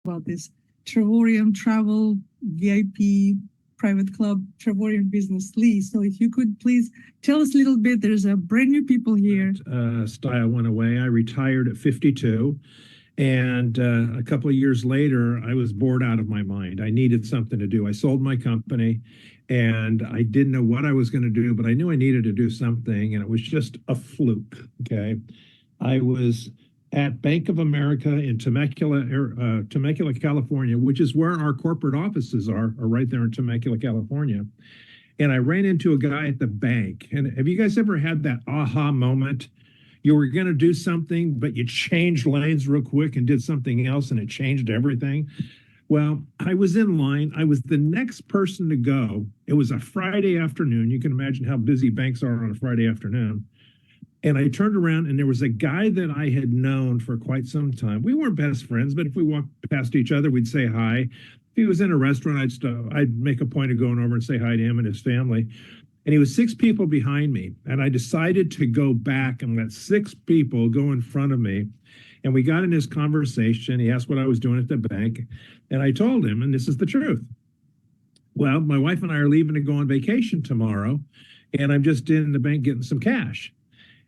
about this Trevorium Travel VIP Private Club Trevorium Business Lee. So if you could please tell us a little bit, there's a brand new people here. Style went away. I retired at 52. And a couple of years later, I was bored out of my mind. I needed something to do. I sold my company and I didn't know what I was going to do, but I knew I needed to do something. And it was just a fluke. Okay. I was at Bank of America in Temecula, California, which is where our corporate offices are right there in Temecula, California. And I ran into a guy at the bank. And have you guys ever had that aha moment? You were going to do something, but you changed lanes real quick and did something else, and it changed everything. Well, I was in line. I was the next person to go. It was a Friday afternoon. You can imagine how busy banks are on a Friday afternoon. And I turned around, and there was a guy that I had known for quite some time. We weren't best friends, but if we walked past each other, we'd say hi. If he was in a restaurant, I'd make a point of going over and say hi to him and his family. And he was 6 people behind me. And I decided to go back and let 6 people go in front of me. And we got in this conversation. He asked what I was doing at the bank. And I told him, and this is the truth. Well, my wife and I are leaving to go on vacation tomorrow. And I'm just in the bank getting some cash.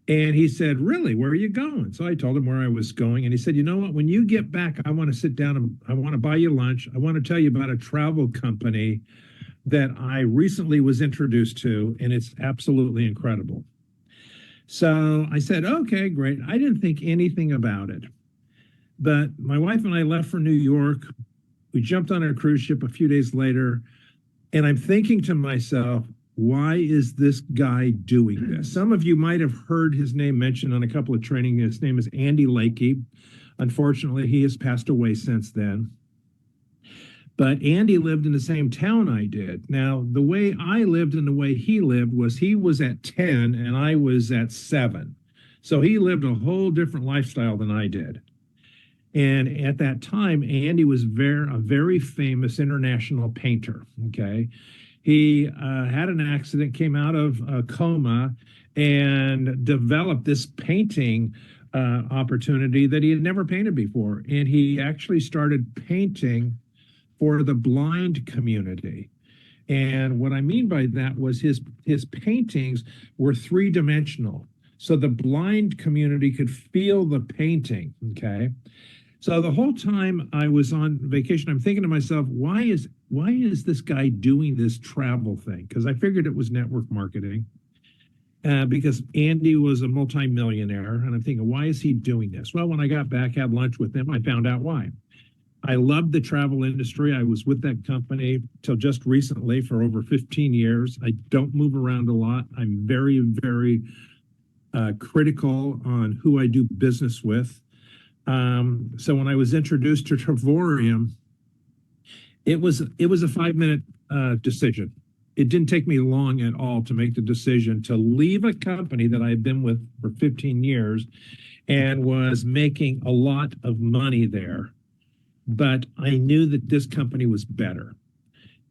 And he said, really, where are you going? So I told him where I was going. And he said, you know what, when you get back, I want to sit down and I want to buy you lunch. I want to tell you about a travel company that I recently was introduced to, and it's absolutely incredible. So I said, okay, great. I didn't think anything about it. But my wife and I left for New York. We jumped on a cruise ship a few days later, and I'm thinking to myself, why is this guy doing this? Some of you might have heard his name mentioned on a couple of training. His name is Andy Lakey. Unfortunately, he has passed away since then. But Andy lived in the same town I did. Now, the way I lived and the way he lived was he was at 10 and I was at 7. So he lived a whole different lifestyle than I did. And at that time, Andy was a very famous international painter, okay? He had an accident, came out of a coma, and developed this painting opportunity that he had never painted before. And he actually started painting for the blind community. And what I mean by that was his paintings were 3-dimensional. So the blind community could feel the painting, okay? So the whole time I was on vacation, I'm thinking to myself, why is this guy doing this travel thing? Because I figured it was network marketing. Because Andy was a multimillionaire, and I'm thinking, why is he doing this? Well, when I got back, had lunch with him, I found out why. I loved the travel industry. I was with that company till just recently for over 15 years. I don't move around a lot. I'm very, very critical on who I do business with. So when I was introduced to Trevorium, it was a 5-minute decision. It didn't take me long at all to make the decision to leave a company that I had been with for 15 years and was making a lot of money there. But I knew that this company was better.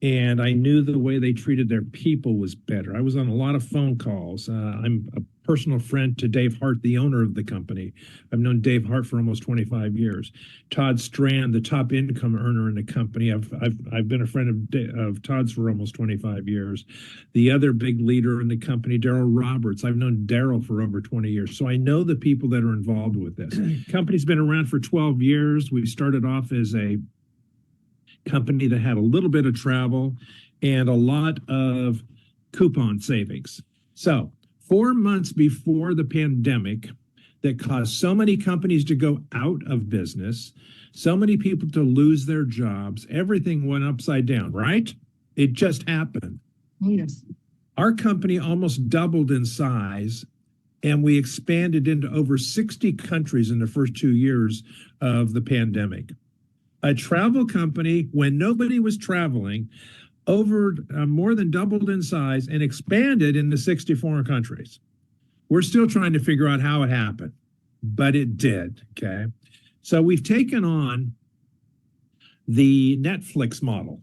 And I knew the way they treated their people was better. I was on a lot of phone calls. I'm a personal friend to Dave Hart, the owner of the company. I've known Dave Hart for almost 25 years. Todd Strand, the top income earner in the company. I've been a friend of Todd's for almost 25 years. The other big leader in the company, Daryl Roberts. I've known Daryl for over 20 years. So I know the people that are involved with this. The company's been around for 12 years. We started off as a company that had a little bit of travel and a lot of coupon savings. So 4 months before the pandemic that caused so many companies to go out of business, so many people to lose their jobs, everything went upside down, right? It just happened. Oh, yes. Our company almost doubled in size, and we expanded into over 60 countries in the first 2 years of the pandemic. A travel company, when nobody was traveling, more than doubled in size and expanded into 60 foreign countries. We're still trying to figure out how it happened, but it did, okay? So we've taken on the Netflix model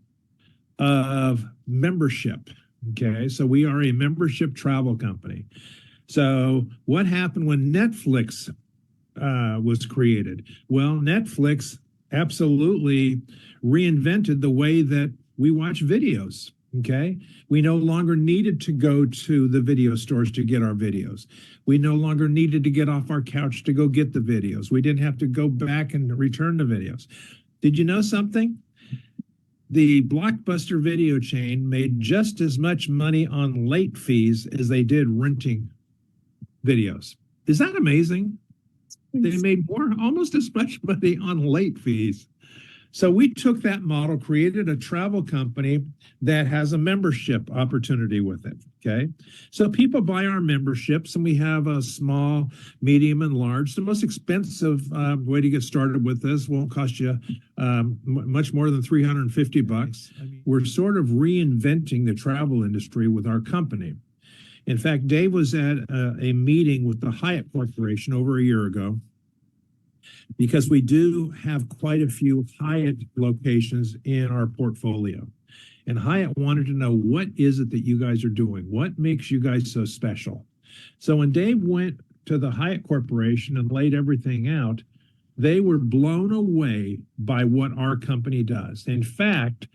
of membership, okay? So we are a membership travel company. So what happened when Netflix was created? Well, Netflix absolutely reinvented the way that we watch videos. Okay. We no longer needed to go to the video stores to get our videos. We no longer needed to get off our couch to go get the videos. We didn't have to go back and return the videos. Did you know something? The Blockbuster video chain made just as much money on late fees as they did renting videos. Is that amazing? They made almost as much money on late fees. So we took that model, created a travel company that has a membership opportunity with it. Okay. So people buy our memberships, and we have a small, medium, and large. The most expensive way to get started with this won't cost you much more than $350. We're sort of reinventing the travel industry with our company. In fact, Dave was at a meeting with the Hyatt Corporation over a year ago, because we do have quite a few Hyatt locations in our portfolio. And Hyatt wanted to know, what is it that you guys are doing? What makes you guys so special? So when Dave went to the Hyatt Corporation and laid everything out, they were blown away by what our company does. In fact,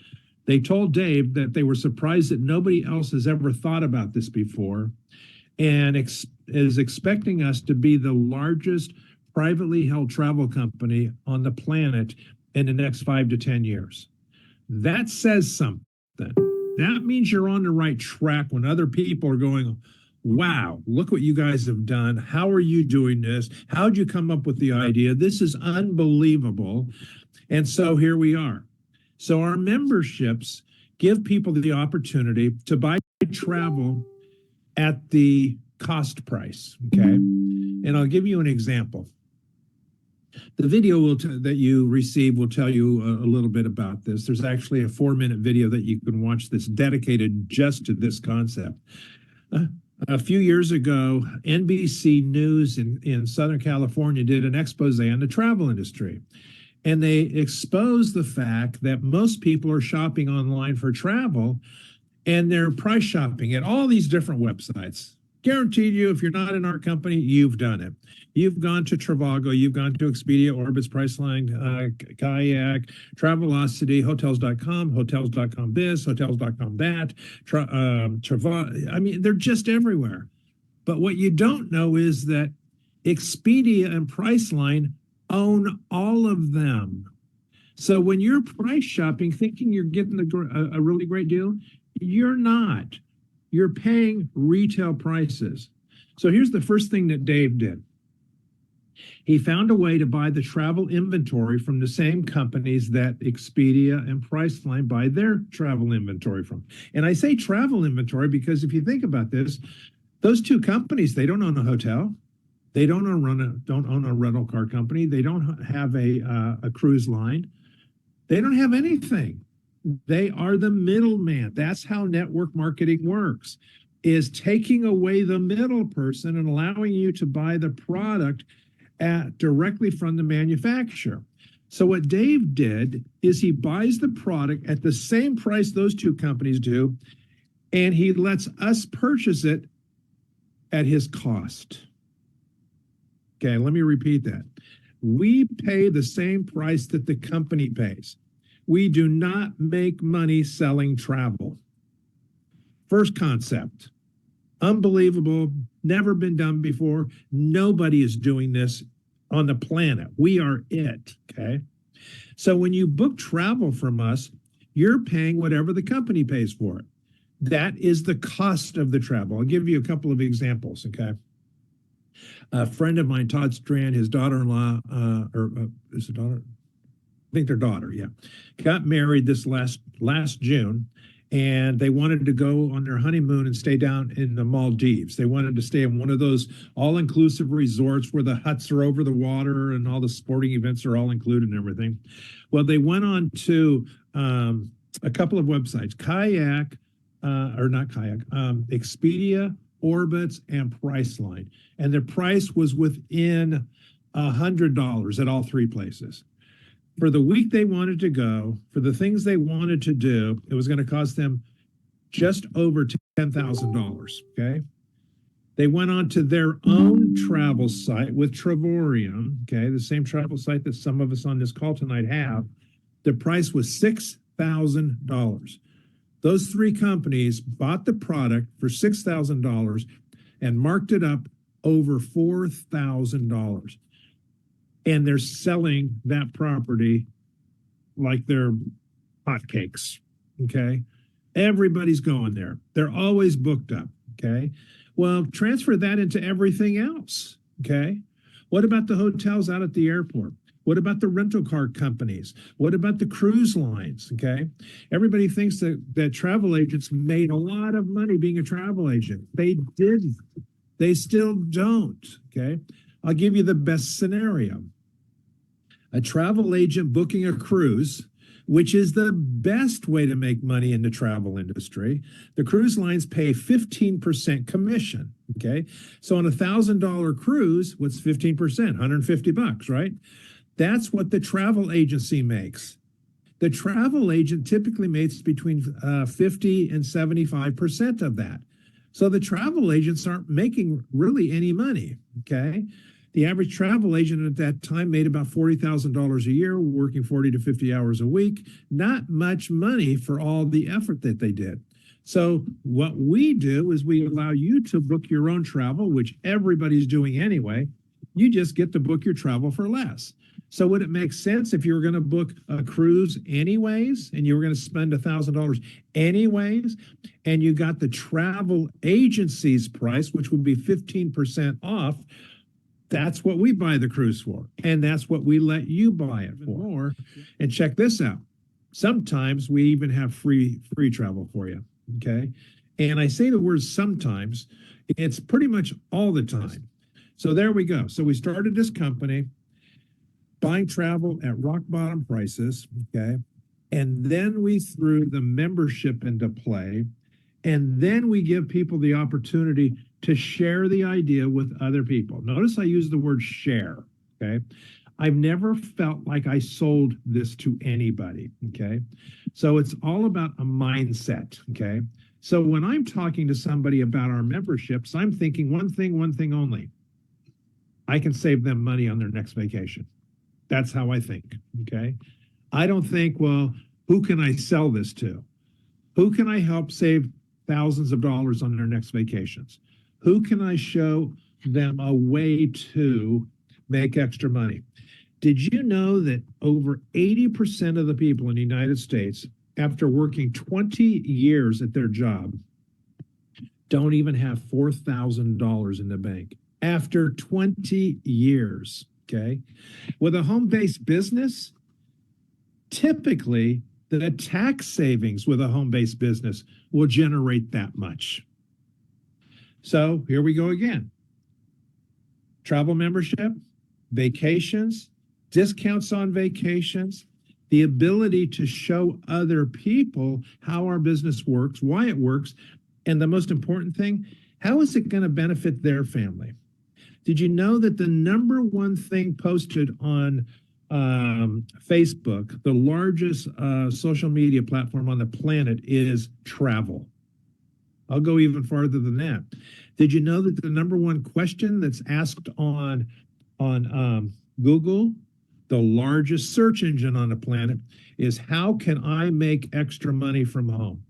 they told Dave that they were surprised that nobody else has ever thought about this before, and is expecting us to be the largest privately held travel company on the planet in the next 5 to 10 years. That says something. That means you're on the right track when other people are going, wow, look what you guys have done. How are you doing this? How'd you come up with the idea? This is unbelievable. And so here we are. So our memberships give people the opportunity to buy travel at the cost price. Okay. And I'll give you an example. The video that you receive will tell you a little bit about this. There's actually a 4-minute video that you can watch that's dedicated just to this concept. A few years ago, NBC News in Southern California did an expose on the travel industry. And they exposed the fact that most people are shopping online for travel, and they're price shopping at all these different websites. Guaranteed you, if you're not in our company, you've done it. You've gone to Trivago, you've gone to Expedia, Orbitz, Priceline, Kayak, Travelocity, Hotels.com, Hotels.com this, Hotels.com that, Trivago. I mean, they're just everywhere. But what you don't know is that Expedia and Priceline own all of them. So when you're price shopping, thinking you're getting a really great deal, you're not. You're paying retail prices. So here's the first thing that Dave did. He found a way to buy the travel inventory from the same companies that Expedia and Priceline buy their travel inventory from. And I say travel inventory because if you think about this, those two companies, they don't own a hotel. They don't own a rental car company. They don't have a cruise line. They don't have anything. They are the middleman. That's how network marketing works, is taking away the middle person and allowing you to buy the product directly from the manufacturer. So what Dave did is he buys the product at the same price those two companies do, and he lets us purchase it at his cost. Okay, let me repeat that. We pay the same price that the company pays. We do not make money selling travel. First concept, unbelievable, never been done before. Nobody is doing this on the planet. We are it, okay? So when you book travel from us, you're paying whatever the company pays for it. That is the cost of the travel. I'll give you a couple of examples, okay? A friend of mine, Todd Strand, his daughter-in-law, is it daughter? I think their daughter, yeah, got married this last June, and they wanted to go on their honeymoon and stay down in the Maldives. They wanted to stay in one of those all-inclusive resorts where the huts are over the water and all the sporting events are all included and everything. Well, they went on to a couple of websites, Expedia, Orbitz, and Priceline. And the price was within $100 at all three places. For the week they wanted to go, for the things they wanted to do, it was going to cost them just over $10,000, okay? They went on to their own travel site with Travorium, okay, the same travel site that some of us on this call tonight have. The price was $6,000. Those three companies bought the product for $6,000 and marked it up over $4,000. And they're selling that property like they're hotcakes, okay? Everybody's going there. They're always booked up, okay? Well, transfer that into everything else, okay? What about the hotels out at the airport? What about the rental car companies? What about the cruise lines, okay? Everybody thinks that travel agents made a lot of money being a travel agent. They didn't. They still don't, okay? I'll give you the best scenario. A travel agent booking a cruise, which is the best way to make money in the travel industry. The cruise lines pay 15% commission, okay? So on $1,000 cruise, what's 15%? $150, right? That's what the travel agency makes. The travel agent typically makes between 50 and 75% of that. So the travel agents aren't making really any money, okay? The average travel agent at that time made about $40,000 a year, working 40 to 50 hours a week. Not much money for all the effort that they did. So what we do is we allow you to book your own travel, which everybody's doing anyway. You just get to book your travel for less. So would it make sense if you were going to book a cruise anyways, and you were going to spend $1,000 anyways, and you got the travel agency's price, which would be 15% off? That's what we buy the cruise for, and that's what we let you buy it for. And check this out. Sometimes we even have free travel for you, okay? And I say the word sometimes. It's pretty much all the time. So there we go. So we started this company buying travel at rock bottom prices, okay? And then we threw the membership into play. And then we give people the opportunity to share the idea with other people. Notice I use the word share, okay? I've never felt like I sold this to anybody, okay? So it's all about a mindset, okay? So when I'm talking to somebody about our memberships, I'm thinking one thing only. I can save them money on their next vacation. That's how I think, okay? I don't think, well, who can I sell this to? Who can I help save thousands of dollars on their next vacations? Who can I show them a way to make extra money? Did you know that over 80% of the people in the United States, after working 20 years at their job, don't even have $4,000 in the bank? After 20 years, okay? With a home-based business, typically the tax savings with a home-based business will generate that much. So here we go again. Travel membership, vacations, discounts on vacations, the ability to show other people how our business works, why it works, and the most important thing, how is it going to benefit their family? Did you know that the number one thing posted on Facebook, the largest social media platform on the planet, is travel? I'll go even farther than that. Did you know that the number one question that's asked on Google, the largest search engine on the planet, is how can I make extra money from home?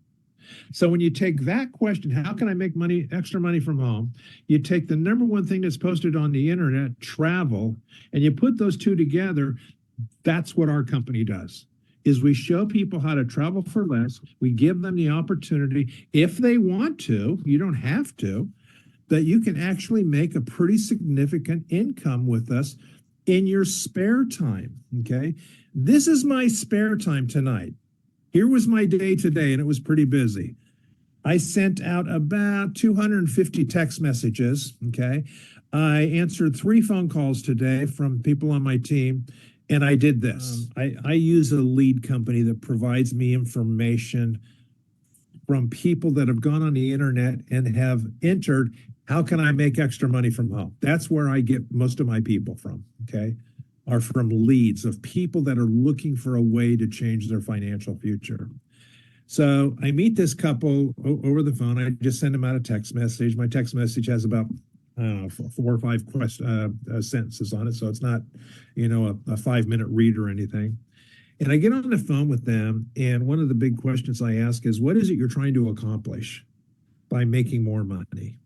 So when you take that question, how can I make extra money from home? You take the number one thing that's posted on the internet, travel, and you put those two together. That's what our company does, is we show people how to travel for less. We give them the opportunity, if they want to, you don't have to, that you can actually make a pretty significant income with us in your spare time, okay? This is my spare time tonight. Here was my day today, and it was pretty busy. I sent out about 250 text messages, okay? I answered 3 phone calls today from people on my team, and I did this. I use a lead company that provides me information from people that have gone on the internet and have entered, how can I make extra money from home? That's where I get most of my people from, okay? Are from leads of people that are looking for a way to change their financial future. So I meet this couple over the phone. I just send them out a text message. My text message has about I don't know, 4 or 5 sentences on it, so it's not, a 5-minute read or anything. And I get on the phone with them, and one of the big questions I ask is, what is it you're trying to accomplish by making more money?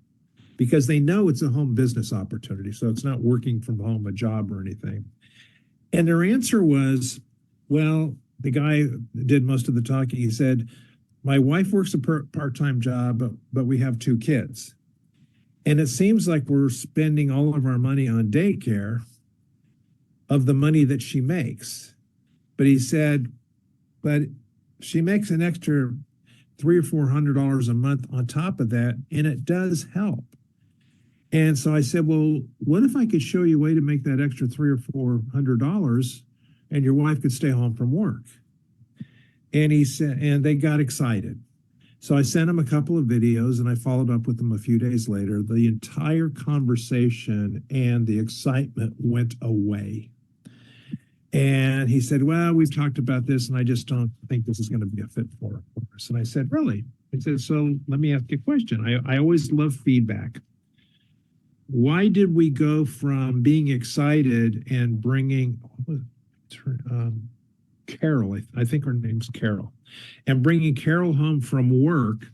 Because they know it's a home business opportunity, so it's not working from home, a job or anything. And their answer was, well, the guy did most of the talking. He said, my wife works a part-time job, but we have 2 kids. And it seems like we're spending all of our money on daycare of the money that she makes. But he said, but she makes an extra $300 or $400 a month on top of that, and it does help. And so I said, well, what if I could show you a way to make that extra $300 or $400 and your wife could stay home from work? And he said, and they got excited. So I sent him a couple of videos and I followed up with them a few days later. The entire conversation and the excitement went away. And he said, well, we've talked about this and I just don't think this is going to be a fit for us. And I said, really? He said, so let me ask you a question. I always love feedback. Why did we go from being excited and bringing Carol, I think her name's Carol, and bringing Carol home from work?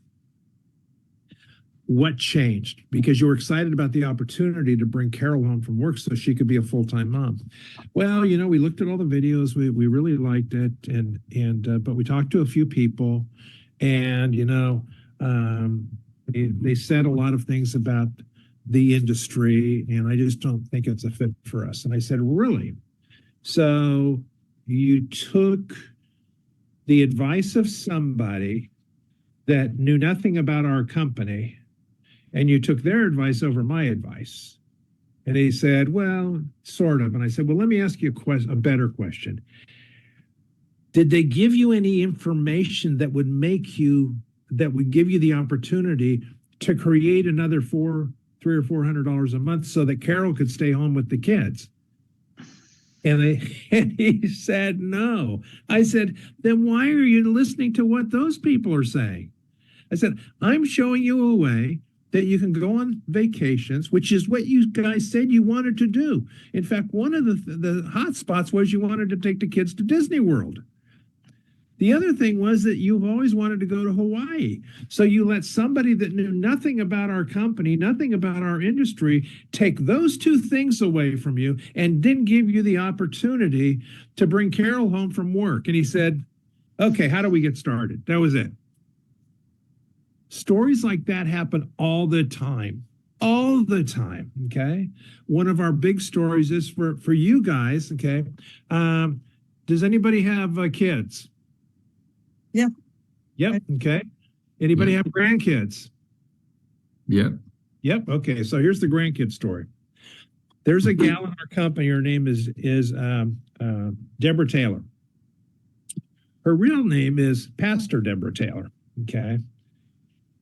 What changed? Because you were excited about the opportunity to bring Carol home from work so she could be a full-time mom. Well, we looked at all the videos. We really liked it, but we talked to a few people, and they said a lot of things about the industry, and I just don't think it's a fit for us. And I said, really? So you took the advice of somebody that knew nothing about our company, and you took their advice over my advice. And he said, well, sort of. And I said, well, let me ask you a better question. Did they give you any information that would give you the opportunity to create another $300 or $400 a month so that Carol could stay home with the kids? And he said, no. I said, then why are you listening to what those people are saying? I said, I'm showing you a way that you can go on vacations, which is what you guys said you wanted to do. In fact, one of the hot spots was you wanted to take the kids to Disney World. The other thing was that you've always wanted to go to Hawaii. So you let somebody that knew nothing about our company, nothing about our industry, take those 2 things away from you and didn't give you the opportunity to bring Carol home from work. And he said, okay, how do we get started? That was it. Stories like that happen all the time. All the time, okay? One of our big stories is for you guys, okay? Does anybody have kids? Yeah. Yep. Okay. Anybody have grandkids? Yep. Yep. Okay. So here's the grandkid story. There's a gal in our company. Her name is Deborah Taylor. Her real name is Pastor Deborah Taylor. Okay.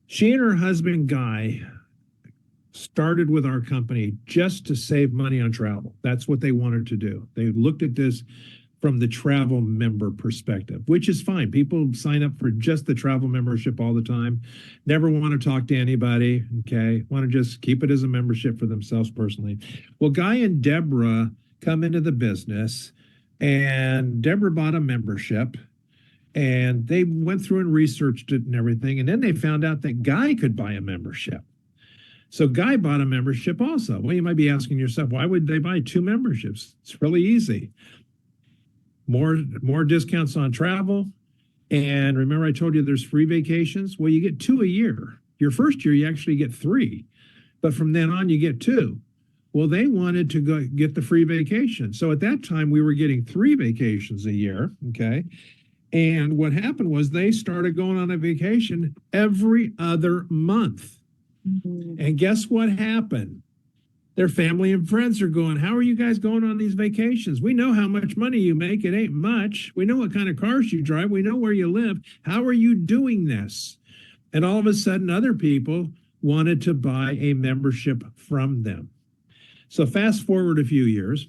She and her husband Guy started with our company just to save money on travel. That's what they wanted to do. They looked at this from the travel member perspective, which is fine. People sign up for just the travel membership all the time, never want to talk to anybody, okay? Want to just keep it as a membership for themselves personally. Well, Guy and Deborah come into the business, and Deborah bought a membership, and they went through and researched it and everything, and then they found out that Guy could buy a membership. So Guy bought a membership also. Well, you might be asking yourself, why would they buy 2 memberships? It's really easy. More discounts on travel. And remember I told you there's free vacations? Well, you get 2 a year. Your first year, you actually get 3. But from then on, you get 2. Well, they wanted to go get the free vacation. So at that time, we were getting 3 vacations a year, okay? And what happened was they started going on a vacation every other month. Mm-hmm. And guess what happened? Their family and friends are going, how are you guys going on these vacations? We know how much money you make. It ain't much. We know what kind of cars you drive. We know where you live. How are you doing this? And all of a sudden, other people wanted to buy a membership from them. So fast forward a few years.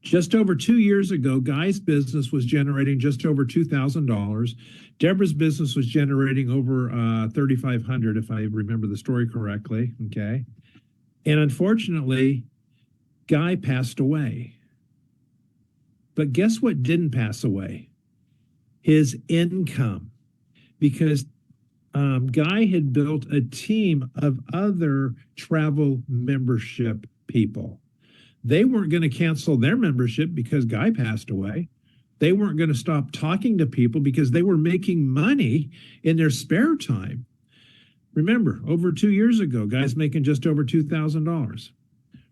Just over 2 years ago, Guy's business was generating just over $2,000. Deborah's business was generating over 3,500, if I remember the story correctly. Okay. And unfortunately, Guy passed away. But guess what didn't pass away? His income. Because Guy had built a team of other travel membership people. They weren't going to cancel their membership because Guy passed away. They weren't going to stop talking to people because they were making money in their spare time. Remember, over 2 years ago, Guy's making just over $2,000.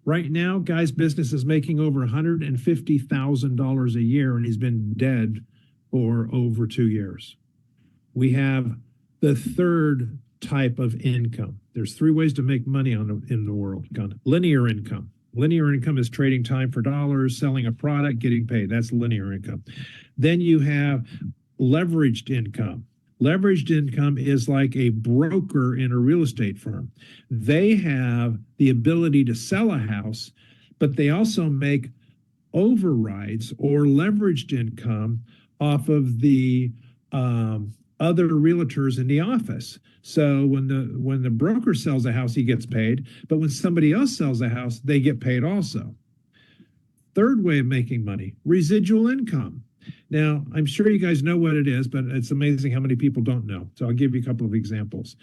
Right now, Guy's business is making over $150,000 a year, and he's been dead for over 2 years. We have the third type of income. There's three ways to make money in the world. Linear income. Linear income is trading time for dollars, selling a product, getting paid. That's linear income. Then you have leveraged income. Leveraged income is like a broker in a real estate firm. They have the ability to sell a house, but they also make overrides or leveraged income off of the other realtors in the office. So when the broker sells a house, he gets paid, but when somebody else sells a house, they get paid also. Third way of making money, residual income. Now, I'm sure you guys know what it is, but it's amazing how many people don't know. So I'll give you a couple of examples.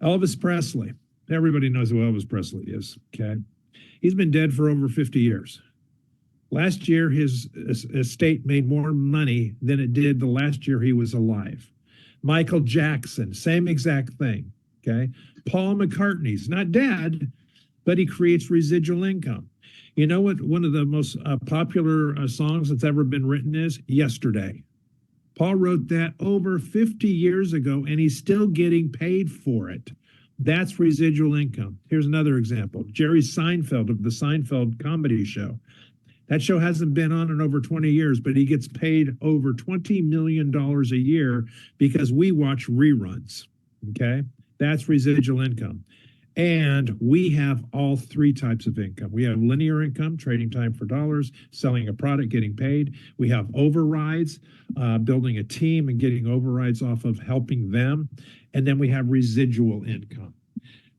Elvis Presley. Everybody knows who Elvis Presley is, okay? He's been dead for over 50 years. Last year, his estate made more money than it did the last year he was alive. Michael Jackson, same exact thing, okay? Paul McCartney's not dead, but he creates residual income. You know what one of the most popular songs that's ever been written is? Yesterday. Paul wrote that over 50 years ago, and he's still getting paid for it. That's residual income. Here's another example. Jerry Seinfeld of the Seinfeld comedy show. That show hasn't been on in over 20 years, but he gets paid over $20 million a year because we watch reruns, okay? That's residual income. And we have all three types of income. We have linear income, trading time for dollars, selling a product, getting paid. We have overrides, building a team and getting overrides off of helping them. And then we have residual income.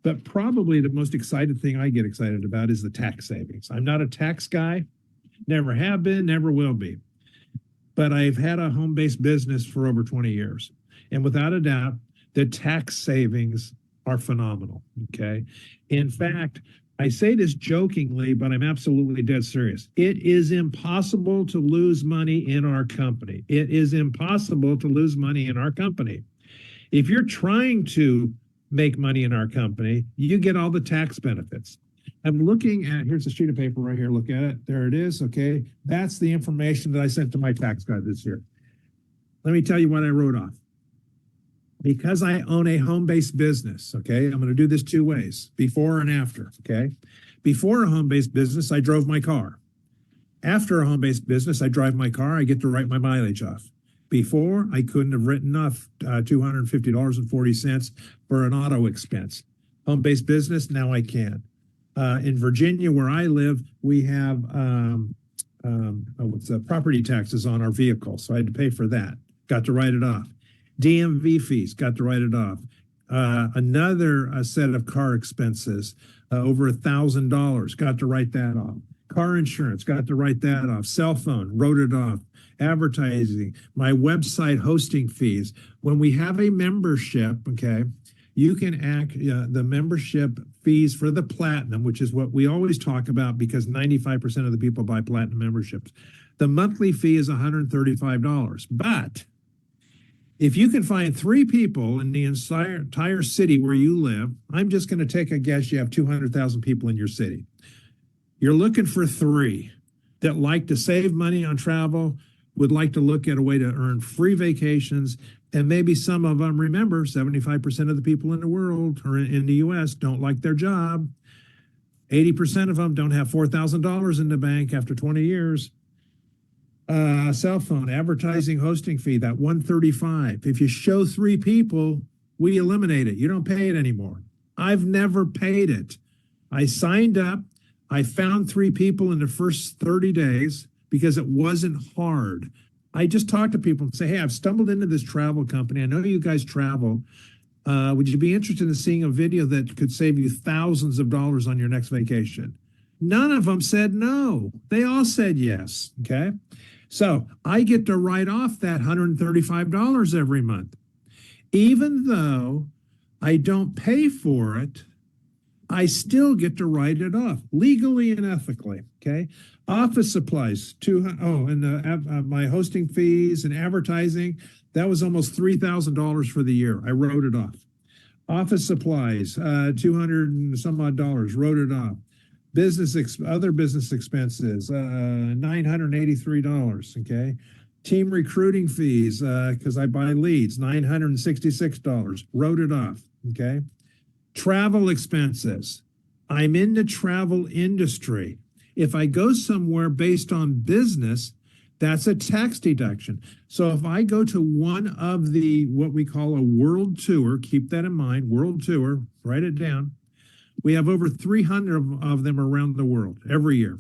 But probably the most exciting thing I get excited about is the tax savings. I'm not a tax guy. Never have been, never will be. But I've had a home-based business for over 20 years. And without a doubt, the tax savings are phenomenal, okay? In fact, I say this jokingly, but I'm absolutely dead serious. It is impossible to lose money in our company. It is impossible to lose money in our company. If you're trying to make money in our company, you get all the tax benefits. I'm looking at, here's a sheet of paper right here. Look at it. There it is. Okay. That's the information that I sent to my tax guy this year. Let me tell you what I wrote off. Because I own a home-based business, okay, I'm going to do this two ways, before and after, okay? Before a home-based business, I drove my car. After a home-based business, I drive my car. I get to write my mileage off. Before, I couldn't have written off $250.40 for an auto expense. Home-based business, now I can. In Virginia, where I live, we have property taxes on our vehicle, so I had to pay for that. Got to write it off. DMV fees, got to write it off. Another set of car expenses, over $1,000, got to write that off. Car insurance, got to write that off. Cell phone, wrote it off. Advertising, my website hosting fees. When we have a membership, okay, you can the membership fees for the platinum, which is what we always talk about because 95% of the people buy platinum memberships. The monthly fee is $135, but if you can find 3 people in the entire city where you live, I'm just going to take a guess you have 200,000 people in your city. You're looking for 3 that like to save money on travel, would like to look at a way to earn free vacations, and maybe some of them, remember, 75% of the people in the world or in the U.S. don't like their job. 80% of them don't have $4,000 in the bank after 20 years. Cell phone, advertising, hosting fee, that $135. If you show 3 people, we eliminate it. You don't pay it anymore. I've never paid it. I signed up. I found 3 people in the first 30 days. because it wasn't hard. I just talk to people and say, hey, I've stumbled into this travel company. I know you guys travel. Would you be interested in seeing a video that could save you thousands of dollars on your next vacation? None of them said no. They all said yes. Okay. So I get to write off that $135 every month. Even though I don't pay for it, I still get to write it off legally and ethically. Okay. Office supplies, my hosting fees and advertising, that was almost $3,000 for the year. I wrote it off. Office supplies, 200 and some odd dollars, wrote it off. Other business expenses, $983. Okay. Team recruiting fees, because I buy leads, $966, wrote it off. Okay. Travel expenses. I'm in the travel industry. If I go somewhere based on business, that's a tax deduction. So if I go to one of what we call a world tour, keep that in mind, world tour, write it down. We have over 300 of them around the world every year.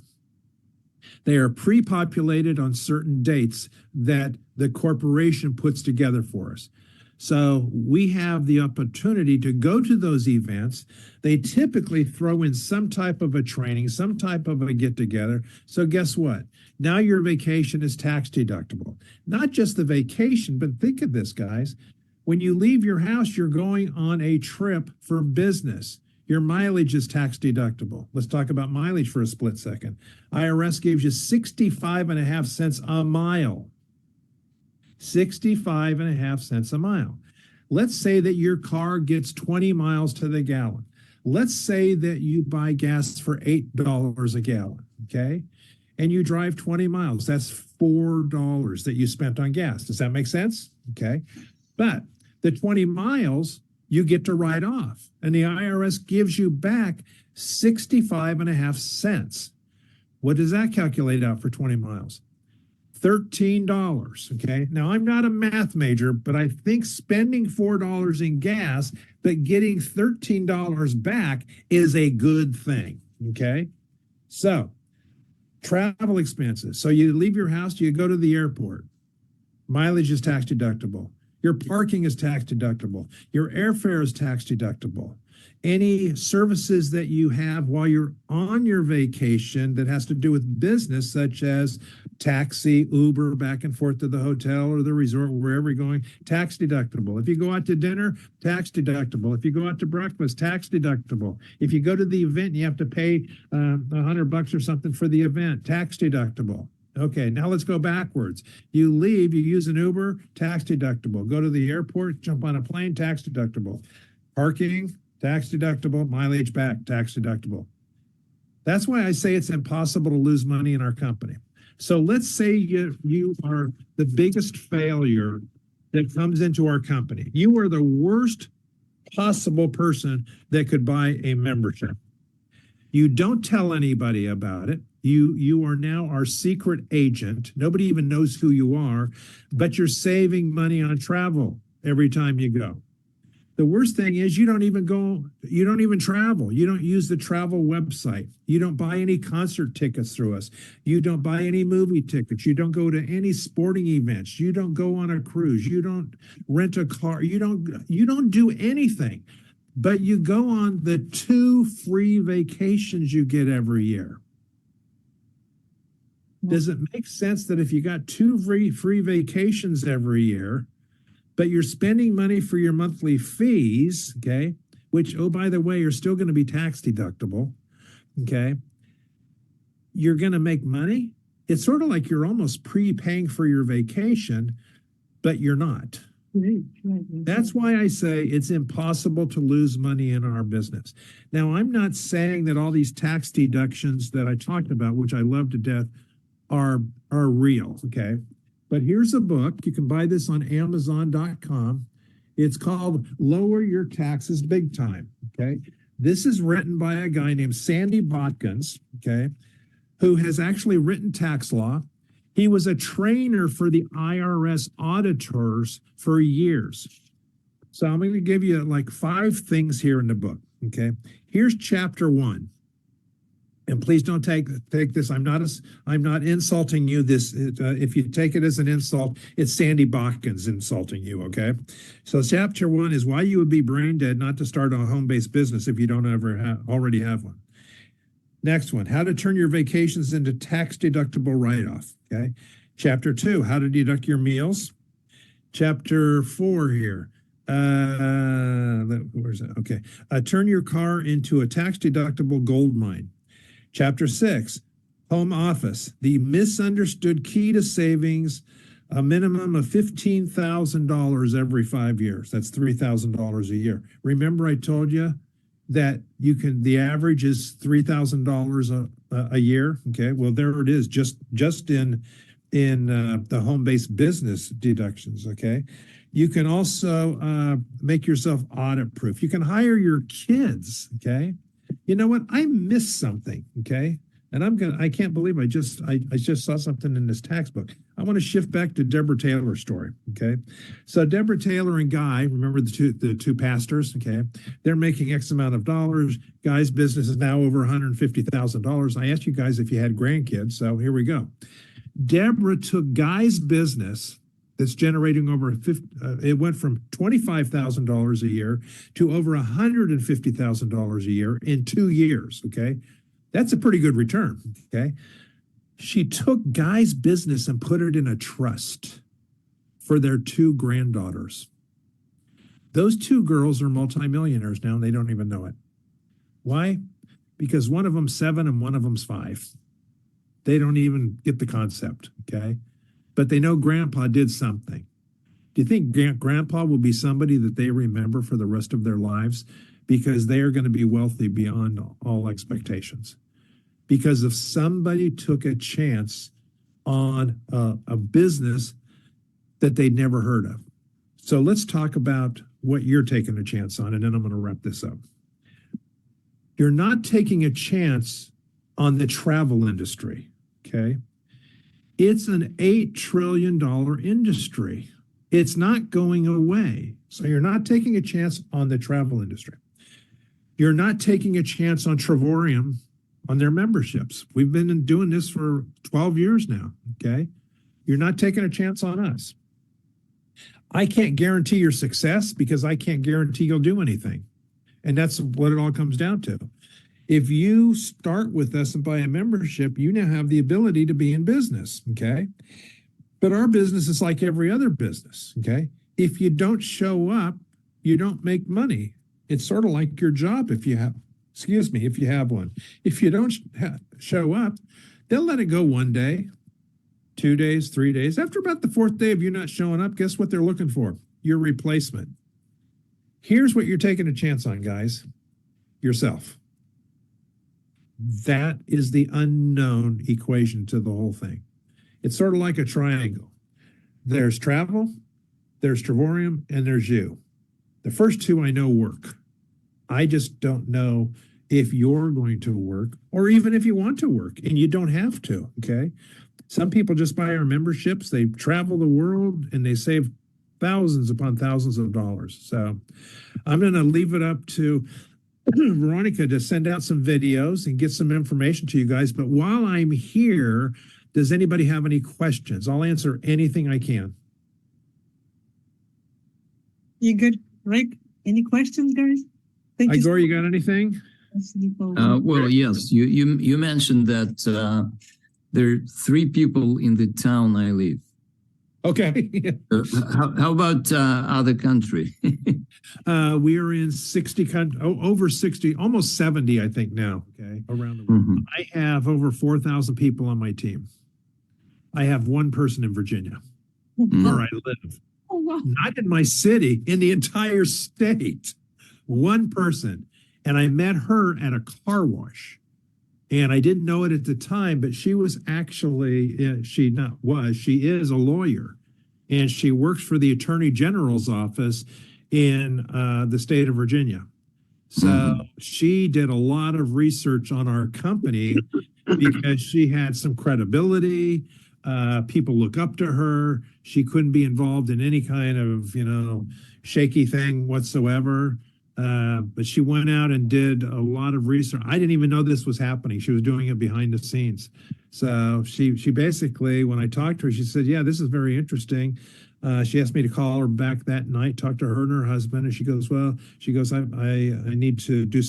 They are pre-populated on certain dates that the corporation puts together for us. So we have the opportunity to go to those events. They typically throw in some type of a training, some type of a get-together. So guess what? Now your vacation is tax deductible. Not just the vacation, but think of this, guys. When you leave your house, you're going on a trip for business. Your mileage is tax deductible. Let's talk about mileage for a split second. IRS gives you 65.5 cents a mile. 65.5 cents a mile. Let's say that your car gets 20 miles to the gallon. Let's say that you buy gas for $8 a gallon, okay? And you drive 20 miles. That's $4 that you spent on gas. Does that make sense? Okay. But the 20 miles you get to write off, and the IRS gives you back 65.5 cents. What does that calculate out for 20 miles? $13. Okay. Now, I'm not a math major, but I think spending $4 in gas, but getting $13 back is a good thing. Okay. So, travel expenses. So, you leave your house, you go to the airport. Mileage is tax deductible. Your parking is tax deductible. Your airfare is tax deductible. Any services that you have while you're on your vacation that has to do with business, such as taxi, Uber, back and forth to the hotel or the resort, wherever you're going, tax deductible. If you go out to dinner, tax deductible. If you go out to breakfast, tax deductible. If you go to the event and you have to pay $100 or something for the event, tax deductible. Okay, now let's go backwards. You leave, you use an Uber, tax deductible. Go to the airport, jump on a plane, tax deductible. Parking, tax deductible. Mileage back, tax deductible. That's why I say it's impossible to lose money in our company. So let's say you are the biggest failure that comes into our company. You are the worst possible person that could buy a membership. You don't tell anybody about it. You are now our secret agent. Nobody even knows who you are, but you're saving money on travel every time you go. The worst thing is you don't even travel. You don't use the travel website. You don't buy any concert tickets through us. You don't buy any movie tickets. You don't go to any sporting events. You don't go on a cruise. You don't rent a car. You don't do anything. But you go on the 2 free vacations you get every year. Does it make sense that if you got 2 free vacations every year, but you're spending money for your monthly fees, okay, which, oh, by the way, are still going to be tax deductible, okay, you're going to make money? It's sort of like you're almost prepaying for your vacation, but you're not. Right. That's why I say it's impossible to lose money in our business. Now, I'm not saying that all these tax deductions that I talked about, which I love to death, are real, okay? But here's a book. You can buy this on Amazon.com. It's called Lower Your Taxes Big Time, okay? This is written by a guy named Sandy Botkins, okay, who has actually written tax law. He was a trainer for the IRS auditors for years. So I'm going to give you like 5 things here in the book, okay? Here's chapter 1. and please don't take this. I'm not insulting you. This if you take it as an insult, it's Sandy Bachkins insulting you. Okay, so chapter 1 is why you would be brain dead not to start a home-based business if you don't already have one. Next one, how to turn your vacations into tax-deductible write-off. Okay, chapter 2, how to deduct your meals. Chapter 4 here. Where's that? Okay, turn your car into a tax-deductible gold mine. Chapter 6, home office, the misunderstood key to savings, a minimum of $15,000 every 5 years. That's $3,000 a year. Remember I told you that the average is $3,000 a year. Okay, well, there it is, just in the home-based business deductions. Okay, you can also make yourself audit proof. You can hire your kids. Okay, you know what? I missed something. Okay, and I can't believe I just saw something in this tax book. I want to shift back to Deborah Taylor's story. Okay, so Deborah Taylor and Guy, remember the two pastors? Okay, they're making X amount of dollars. Guy's business is now over $150,000. I asked you guys if you had grandkids, so here we go. Deborah took Guy's business that's generating it went from $25,000 a year to over $150,000 a year in 2 years. Okay, that's a pretty good return. Okay, she took Guy's business and put it in a trust for their 2 granddaughters. Those 2 girls are multimillionaires now, and they don't even know it. Why? Because one of them's 7 and one of them's 5. They don't even get the concept, okay? But they know Grandpa did something. Do you think Grandpa will be somebody that they remember for the rest of their lives? Because they are going to be wealthy beyond all expectations. Because if somebody took a chance on a business that they'd never heard of. So let's talk about what you're taking a chance on, and then I'm going to wrap this up. You're not taking a chance on the travel industry, okay? It's an $8 trillion industry. It's not going away. So you're not taking a chance on the travel industry. You're not taking a chance on Travorium, on their memberships. We've been doing this for 12 years now, okay? You're not taking a chance on us. I can't guarantee your success because I can't guarantee you'll do anything. And that's what it all comes down to. If you start with us and buy a membership, you now have the ability to be in business, okay? But our business is like every other business, okay? If you don't show up, you don't make money. It's sort of like your job if you have one. If you don't show up, they'll let it go 1 day, 2 days, 3 days. After about the 4th day of you not showing up, guess what they're looking for? Your replacement. Here's what you're taking a chance on, guys. Yourself. That is the unknown equation to the whole thing. It's sort of like a triangle. There's travel, there's Travorium, and there's you. The first 2 I know work. I just don't know if you're going to work or even if you want to work, and you don't have to, okay? Some people just buy our memberships, they travel the world, and they save thousands upon thousands of dollars. So I'm going to leave it up to Veronica to send out some videos and get some information to you guys. But while I'm here, does anybody have any questions? I'll answer anything I can. You good, Rick? Any questions, guys? Thank you. Igor, you got anything? Well, yes. You mentioned that there are 3 people in the town I live. Okay. How about other country? We are in 60 countries, over 60, almost 70, I think now. Okay, around the world. Mm-hmm. I have over 4,000 people on my team. I have 1 person in Virginia, where I live. Oh, wow. Not in my city, in the entire state. 1 person, and I met her at a car wash. And I didn't know it at the time, but she was actually, she is a lawyer. And she works for the Attorney General's office in the state of Virginia. So she did a lot of research on our company because she had some credibility. People look up to her. She couldn't be involved in any kind of, shaky thing whatsoever. But she went out and did a lot of research. I didn't even know this was happening. She was doing it behind the scenes. So she basically, when I talked to her, she said, "Yeah, this is very interesting." She asked me to call her back that night, talk to her and her husband, and she goes, "Well, I need to do,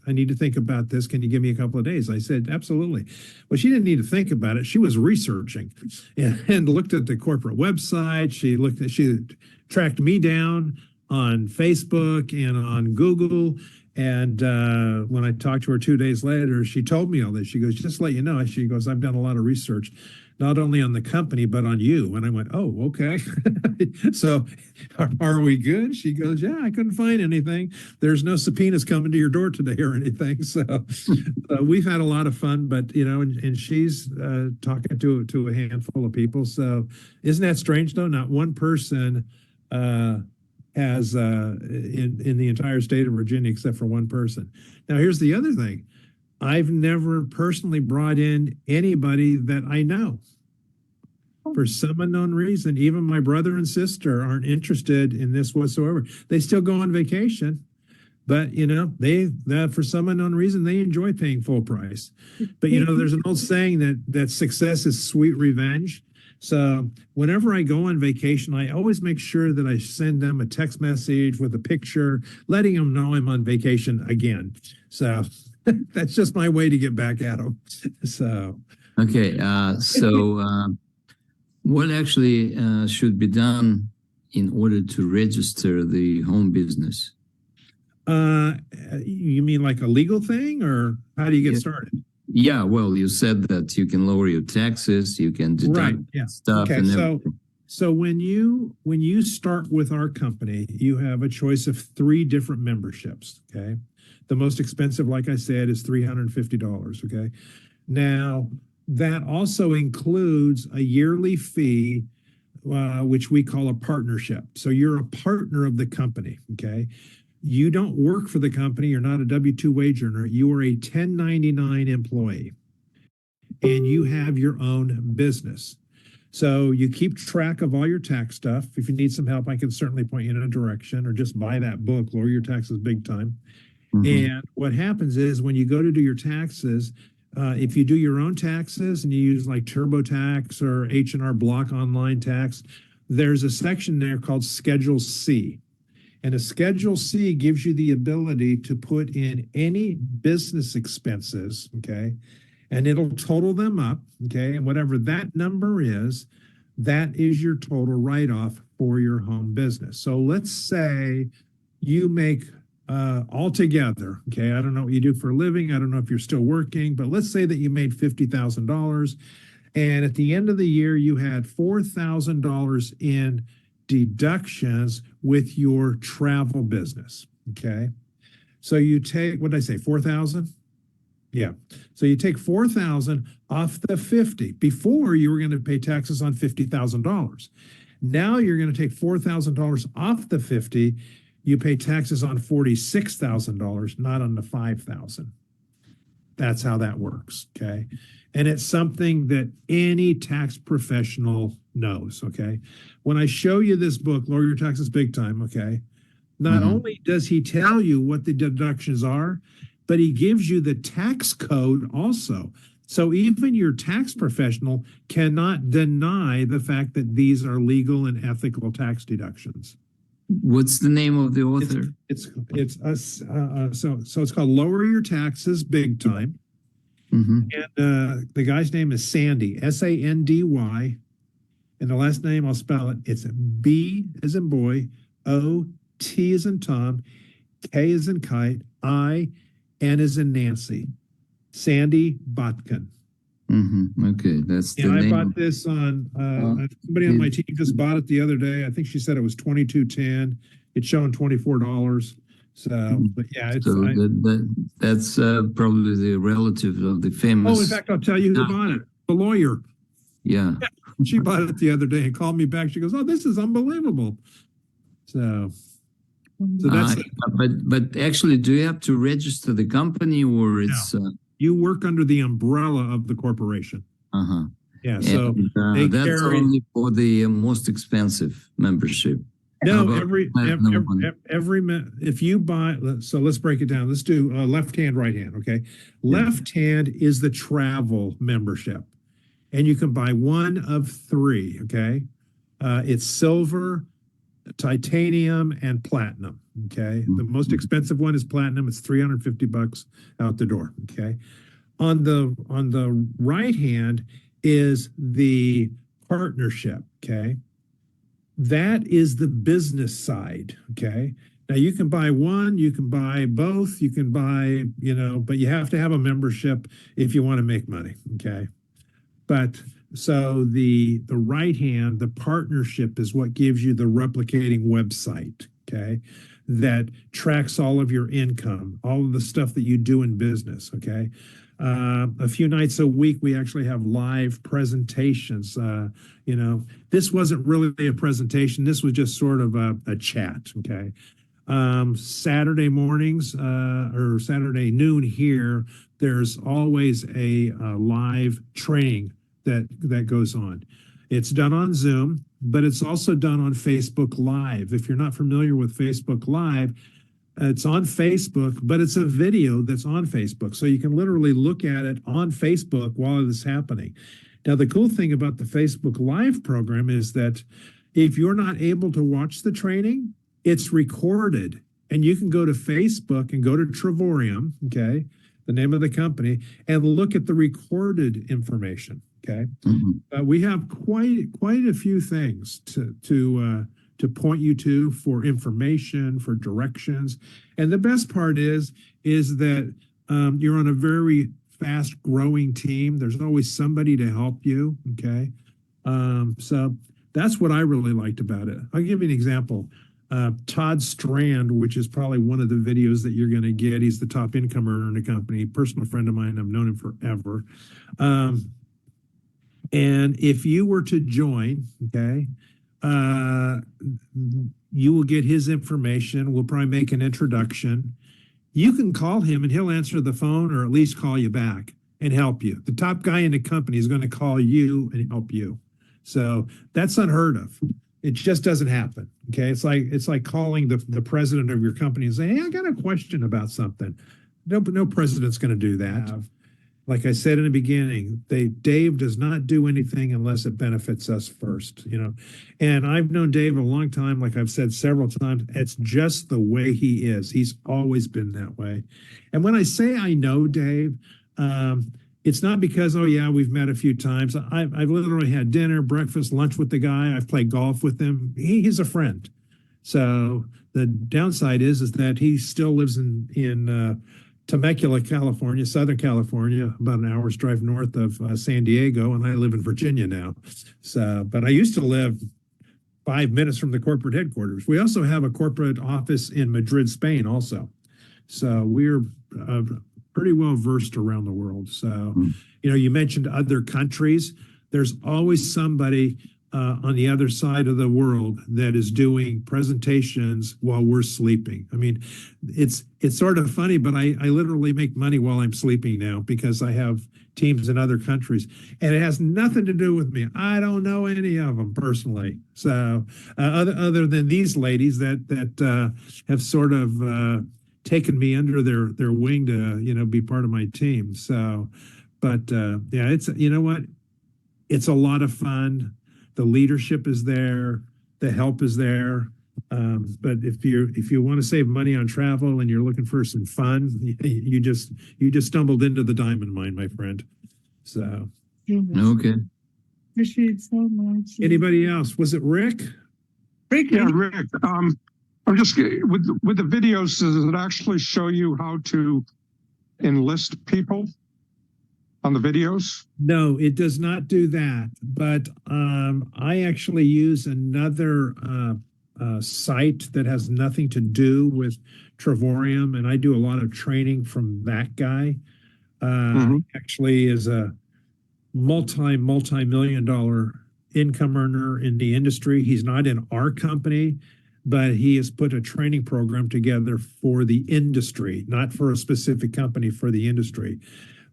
I need to think about this. Can you give me a couple of days?" I said, "Absolutely." Well, she didn't need to think about it. She was researching and looked at the corporate website. She tracked me down on Facebook and on Google. And when I talked to her 2 days later, she told me all this. She goes, "Just to let you know," she goes, "I've done a lot of research, not only on the company, but on you." And I went, "Oh, okay." So are we good? She goes, "Yeah, I couldn't find anything. There's no subpoenas coming to your door today or anything." So we've had a lot of fun, but and she's talking to a handful of people. So isn't that strange though? Not one person has in the entire state of Virginia except for one person. Now, here's the other thing. I've never personally brought in anybody that I know. For some unknown reason, even my brother and sister aren't interested in this whatsoever. They still go on vacation, but they for some unknown reason they enjoy paying full price. But there's an old saying that success is sweet revenge. So whenever I go on vacation, I always make sure that I send them a text message with a picture, letting them know I'm on vacation again. So that's just my way to get back at them. So okay, what actually should be done in order to register the home business? You mean like a legal thing, or how do you get started? Yeah, well, you said that you can lower your taxes, you can deduct stuff. Okay, and so when you start with our company, you have a choice of 3 different memberships. Okay, the most expensive, like I said, is $350. Okay, now that also includes a yearly fee, which we call a partnership. So you're a partner of the company. Okay. You don't work for the company. You're not a W-2 wage earner. You are a 1099 employee and you have your own business. So you keep track of all your tax stuff. If you need some help, I can certainly point you in a direction, or just buy that book, Lower Your Taxes Big Time. And what happens is when you go to do your taxes, if you do your own taxes and you use like TurboTax or H&R Block Online Tax, there's a section there called Schedule C. And a Schedule C gives you the ability to put in any business expenses, okay? And it'll total them up, okay? And whatever that number is, that is your total write-off for your home business. So let's say you make altogether, okay? I don't know what you do for a living. I don't know if you're still working, but let's say that you made $50,000. And at the end of the year, you had $4,000 in deductions with your travel business. Okay. So you take, what did I say? 4,000? Yeah. So you take 4,000 off the 50. Before you were going to pay taxes on $50,000. Now you're going to take $4,000 off the 50. You pay taxes on $46,000, not on the 5,000. That's how that works. Okay. And it's something that any tax professional knows. Okay. When I show you this book, Lower Your Taxes Big Time, okay, not only does he tell you what the deductions are, but he gives you the tax code also. So even your tax professional cannot deny the fact that these are legal and ethical tax deductions. What's the name of the author? So it's called Lower Your Taxes Big Time. And the guy's name is Sandy, Sandy. And the last name, I'll spell it. It's B as in boy, O, T as in Tom, K as in kite, I, N as in Nancy. Sandy Botkin. Okay, that's the name. And I bought this on, somebody on my team just bought it the other day. I think she said it was $22.10. It's showing $24. So, but yeah, it's, so that's probably the relative of the famous. Oh, in fact, I'll tell you who bought it. The lawyer. Yeah. She bought it the other day and called me back. She goes, "Oh, this is unbelievable." So that's but actually, do you have to register the company, or it's you work under the umbrella of the corporation? Yeah. So that's only for the most expensive membership. How No, about platinum one? if you buy, so let's break it down. Let's do left hand, right hand. Okay. Yeah. Left hand is the travel membership, and you can buy one of three. Okay. It's silver, titanium, and platinum. Okay. The most expensive one is platinum. It's $350 out the door. Okay. On the right hand is the partnership. Okay. That is the business side. Okay. Now you can buy one, you can buy both, you can buy, but you have to have a membership if you want to make money. Okay. But so the right hand, the partnership is what gives you the replicating website. Okay. That tracks all of your income, all of the stuff that you do in business. Okay. A few nights a week, we actually have live presentations. This wasn't really a presentation. This was just sort of a chat. Okay. Saturday mornings or Saturday noon here, there's always a live training that goes on. It's done on Zoom, but it's also done on Facebook Live. If you're not familiar with Facebook Live, it's on Facebook, but it's a video that's on Facebook. So you can literally look at it on Facebook while it is happening. Now, the cool thing about the Facebook Live program is that if you're not able to watch the training, it's recorded. And you can go to Facebook and go to Trevorium, okay, the name of the company, and look at the recorded information, okay? We have quite a few things to point you to for information, for directions. And the best part is that you're on a very fast growing team. There's always somebody to help you. Okay. So that's what I really liked about it. I'll give you an example. Todd Strand, which is probably one of the videos that you're going to get. He's the top income earner in the company, personal friend of mine. I've known him forever. And if you were to join, okay, you will get his information. We'll probably make an introduction. You can call him and he'll answer the phone or at least call you back and help you. The top guy in the company is going to call you and help you. So that's unheard of. It just doesn't happen. Okay. It's like calling the president of your company and saying, hey, I got a question about something. No president's going to do that. Like I said in the beginning, Dave does not do anything unless it benefits us first, And I've known Dave a long time, like I've said several times. It's just the way he is. He's always been that way. And when I say I know Dave, it's not because, oh yeah, we've met a few times. I've literally had dinner, breakfast, lunch with the guy. I've played golf with him. He's a friend. So the downside is that he still lives in Temecula, California, Southern California, about an hour's drive north of San Diego, and I live in Virginia now. So, but I used to live 5 minutes from the corporate headquarters. We also have a corporate office in Madrid, Spain, also. So we're pretty well versed around the world. So, you mentioned other countries. There's always somebody on the other side of the world that is doing presentations while we're sleeping. I mean, it's sort of funny, but I literally make money while I'm sleeping now because I have teams in other countries, and it has nothing to do with me. I don't know any of them personally. So other than these ladies that have sort of taken me under their wing to be part of my team. So, but yeah, it's what, it's a lot of fun. The leadership is there, the help is there. But if you want to save money on travel and you're looking for some fun, you just stumbled into the diamond mine, my friend. So Okay. Appreciate so much. Anybody else? Was it Rick? Rick, Yeah, Rick. I'm just with the videos. Does it actually show you how to enlist people on the videos? No, it does not do that. But I actually use another site that has nothing to do with Trevorium, and I do a lot of training from that guy. Actually is a multi-million-dollar income earner in the industry. He's not in our company, but he has put a training program together for the industry, not for a specific company, for the industry.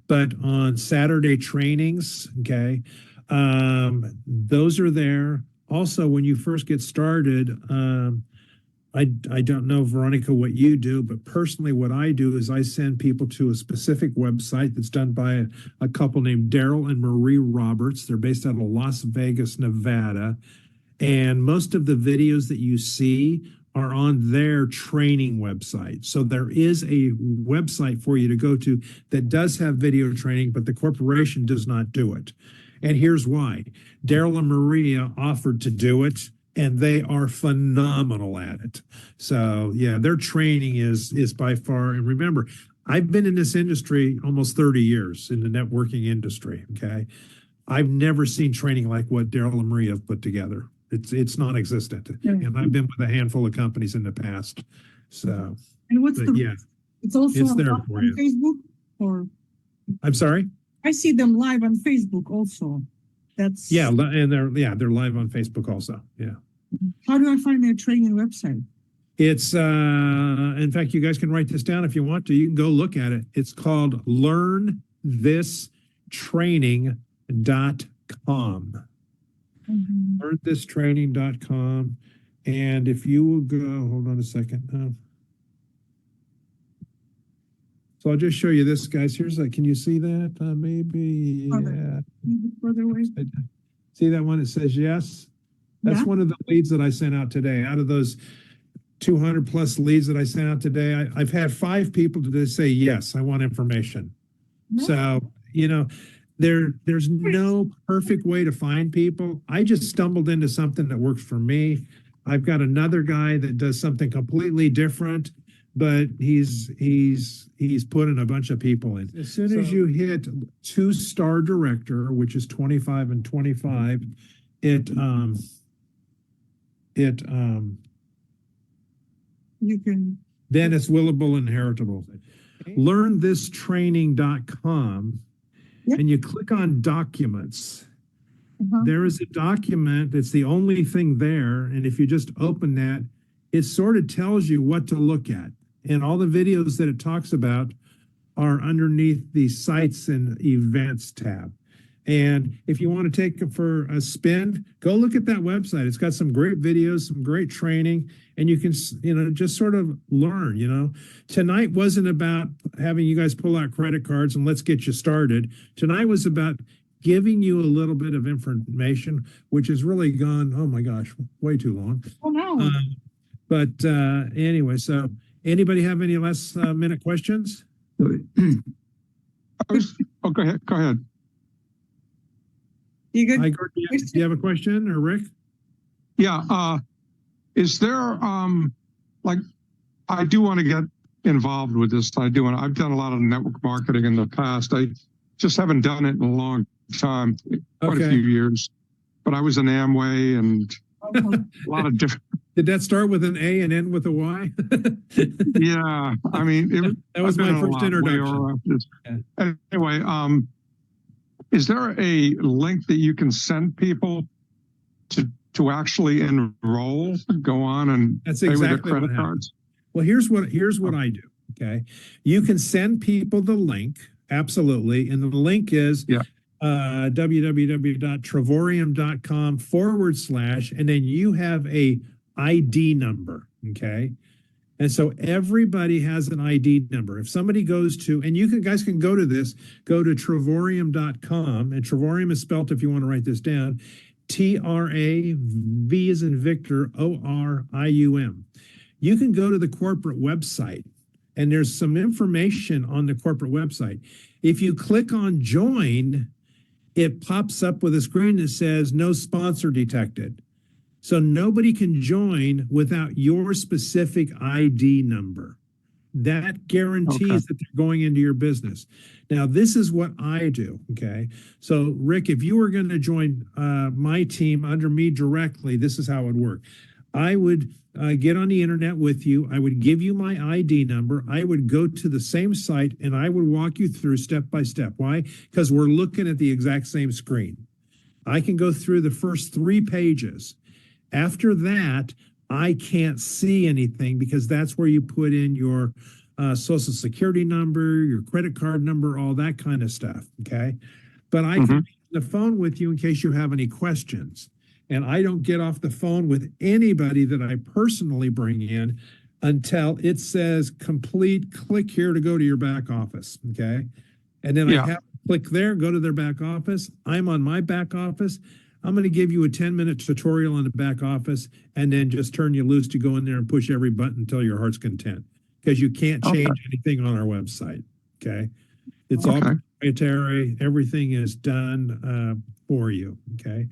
But on Saturday trainings, okay, those are there. also, when you first get started, I don't know, Veronica, what you do, but personally, what I do is I send people to a specific website that's done by a couple named Daryl and Marie Roberts. They're based out of Las Vegas, Nevada. And most of the videos that you see are on their training website. So there is a website for you to go to that does have video training, but the corporation does not do it. And here's why. Daryl and Maria offered to do it, and they are phenomenal at it. So yeah, their training is by far, and remember, I've been in this industry almost 30 years in the networking industry. Okay. I've never seen training like what Daryl and Maria have put together. It's non-existent. And I've been with a handful of companies in the past. So And what's the, yeah, it's also it's there on for you. Facebook, or I'm sorry? I see them live on Facebook also. That's, Yeah, and they're live on Facebook also. Yeah. how do I find their training website? It's in fact, you guys can write this down if you want to. You can go look at it. It's called learnthistraining.com. Learnthistraining.com. And if you will go, hold on a second. So I'll just show you this, guys. Here's can you see that? Maybe, yeah. Further away. See that one? It says yes. That's Yeah. one of the leads that I sent out today. Out of those 200 plus leads that I sent out today, I've had 5 people to say, yes, I want information. Yeah. So, there's no perfect way to find people. I just stumbled into something that works for me. I've got another guy that does something completely different, but he's putting a bunch of people in. As soon as you hit 2-star director, which is 25 and 25, you can, then it's willable and heritable. Learnthistraining.com. Yep. And you click on documents. uh-huh. There is a document. It's the only thing there. And if you just open that, it sort of tells you what to look at. And all the videos that it talks about are underneath the sites and events tab. And if you want to take it for a spin, go look at that website. It's got some great videos, some great training, and you can, just sort of learn. Tonight wasn't about having you guys pull out credit cards and let's get you started. Tonight was about giving you a little bit of information, which has really gone, oh my gosh, way too long. Oh, no. But anyway, so anybody have any last minute questions? Oh, go ahead. Go ahead. You good? Do you have a question, or Rick? Yeah. Is there like, I do want to get involved with this. I've done a lot of network marketing in the past. I just haven't done it in a long time, quite a few years. But I was in Amway and a lot of different. Did that start with an A and end with a Y? Yeah, I mean, that was my first introduction. Yeah. Anyway, is there a link that you can send people to actually enroll, go on and That's pay with their exactly what credit happened. cards? Well, here's what I do. Okay, you can send people the link, absolutely, and the link is www.travorium.com/, and then you have a ID number. Okay. And so everybody has an ID number. If somebody goes to, and guys can go to Travorium.com, and Travorium is spelled, if you want to write this down, TRAV as in Victor, ORIUM. You can go to the corporate website, and there's some information on the corporate website. If you click on join, it pops up with a screen that says no sponsor detected. So nobody can join without your specific ID number. That guarantees that they're going into your business. Now, this is what I do, okay? So, Rick, if you were going to join my team under me directly, this is how it would work. I would get on the internet with you. I would give you my ID number. I would go to the same site, and I would walk you through step by step. Why? Because we're looking at the exact same screen. I can go through the first 3 pages. After that, I can't see anything because that's where you put in your social security number, your credit card number, all that kind of stuff. Okay. But I can be on the phone with you in case you have any questions. and I don't get off the phone with anybody that I personally bring in until it says complete, click here to go to your back office. Okay. And then Yeah. I have to click there, go to their back office. I'm on my back office. I'm going to give you a 10-minute tutorial on the back office and then just turn you loose to go in there and push every button until your heart's content, because you can't change anything on our website. Okay. It's all proprietary. Everything is done for you. Okay.